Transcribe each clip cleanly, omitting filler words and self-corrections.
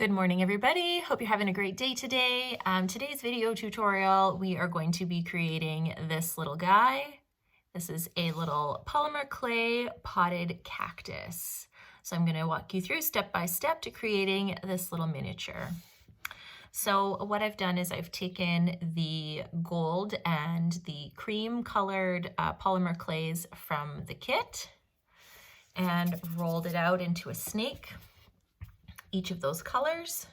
Good morning, everybody. Hope you're having a great day today. Today's video tutorial, we are going to be creating this little guy. This is a little polymer clay potted cactus. So I'm going to walk you through step by step to creating this little miniature. So what I've done is I've taken the gold and the cream colored polymer clays from the kit and rolled it out into a snake, each of those colors,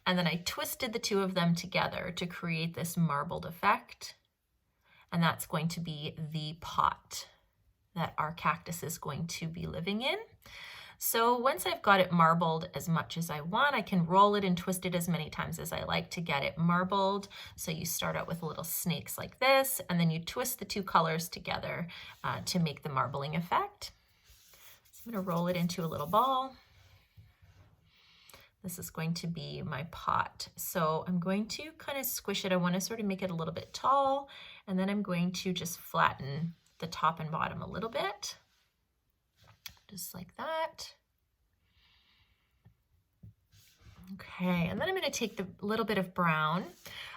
and then I twisted the two of them together to create this marbled effect, and that's going to be the pot that our cactus is going to be living in. So once I've got it marbled as much as I want, I can roll it and twist it as many times as I like to get it marbled. So you start out with little snakes like this, and then you twist the two colors together to make the marbling effect. So I'm going to roll it into a little ball. This is going to be my pot. So I'm going to kind of squish it. I want to sort of make it a little bit tall, and then I'm going to just flatten the top and bottom a little bit, just like that. Okay, and then I'm going to take the little bit of brown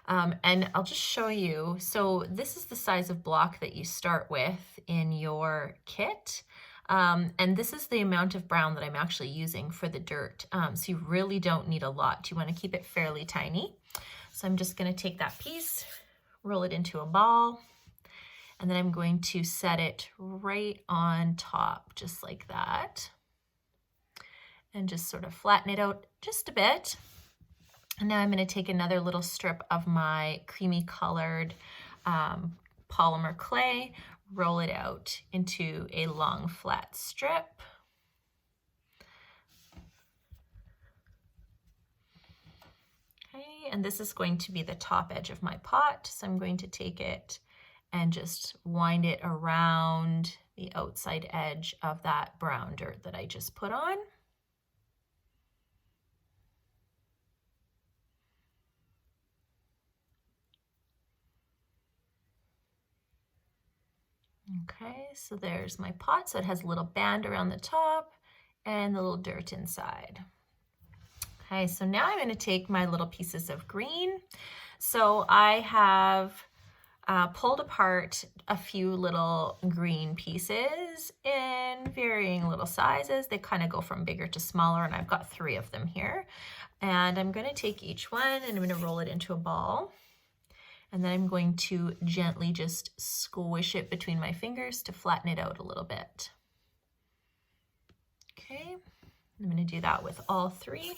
and I'll just show you. So this is the size of block that you start with in your kit. And this is the amount of brown that I'm actually using for the dirt. So you really don't need a lot. You want to keep it fairly tiny. So I'm just going to take that piece, roll it into a ball, and then I'm going to set it right on top, just like that. And just sort of flatten it out just a bit. And now I'm going to take another little strip of my creamy colored polymer clay, roll it out into a long flat strip. Okay, and this is going to be the top edge of my pot. So I'm going to take it and just wind it around the outside edge of that brown dirt that I just put on. Okay, so there's my pot. So it has a little band around the top and the little dirt inside. Okay, so now I'm going to take my little pieces of green. So I have pulled apart a few little green pieces in varying little sizes. They kind of go from bigger to smaller, and I've got 3 of them here. And I'm going to take each one and I'm going to roll it into a ball. And then I'm going to gently just squish it between my fingers to flatten it out a little bit. Okay, I'm going to do that with all 3.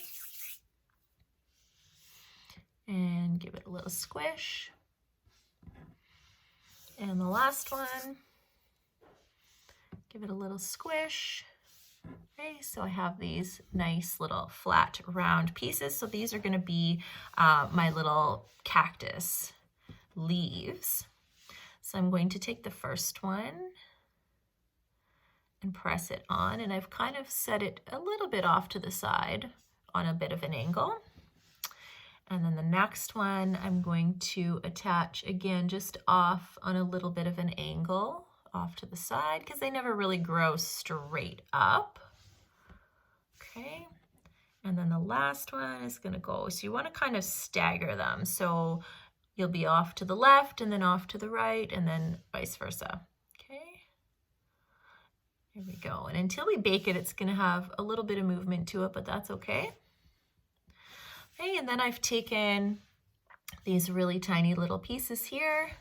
And give it a little squish. And the last one, give it a little squish. Okay, so I have these nice little flat round pieces. So these are going to be my little cactus leaves. So I'm going to take the first one and press it on, and I've kind of set it a little bit off to the side on a bit of an angle. And then the next one I'm going to attach again just off on a little bit of an angle off to the side, because they never really grow straight up. Okay, and then the last one is going to go, so you want to kind of stagger them. So you'll be off to the left and then off to the right and then vice versa. Okay, here we go. And until we bake it, it's going to have a little bit of movement to it, but that's okay. Okay, and then I've taken these really tiny little pieces here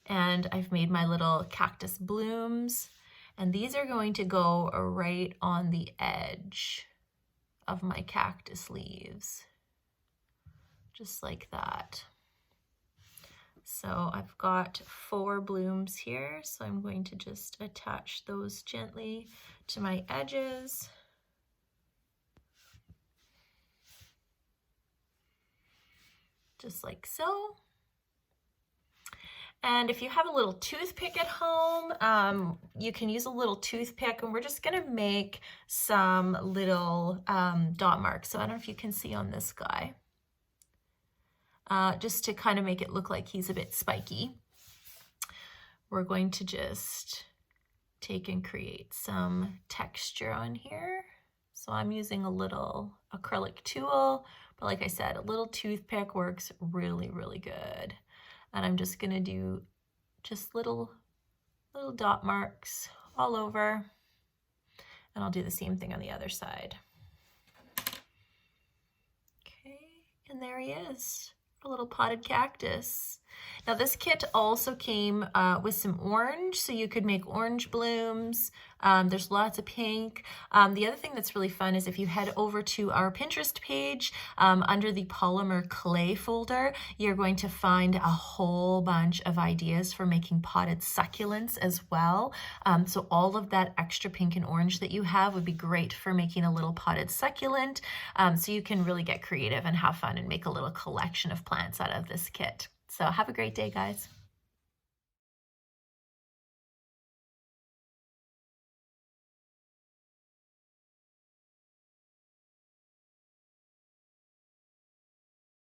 and I've made my little cactus blooms, and these are going to go right on the edge of my cactus leaves. Just like that. So I've got 4 blooms here, so I'm going to just attach those gently to my edges. Just like so. And if you have a little toothpick at home, you can use a little toothpick, and we're just going to make some little dot marks. So I don't know if you can see on this guy. Just to kind of make it look like he's a bit spiky. We're going to just take and create some texture on here. So I'm using a little acrylic tool, but like I said, a little toothpick works really, really good. And I'm just gonna do just little dot marks all over. And I'll do the same thing on the other side. Okay, and there he is, a little potted cactus. Now this kit also came with some orange, so you could make orange blooms. There's lots of pink. The other thing that's really fun is if you head over to our Pinterest page, under the Polymer clay folder, you're going to find a whole bunch of ideas for making potted succulents as well. So all of that extra pink and orange that you have would be great for making a little potted succulent. So you can really get creative and have fun and make a little collection of plants out of this kit. So have a great day, guys.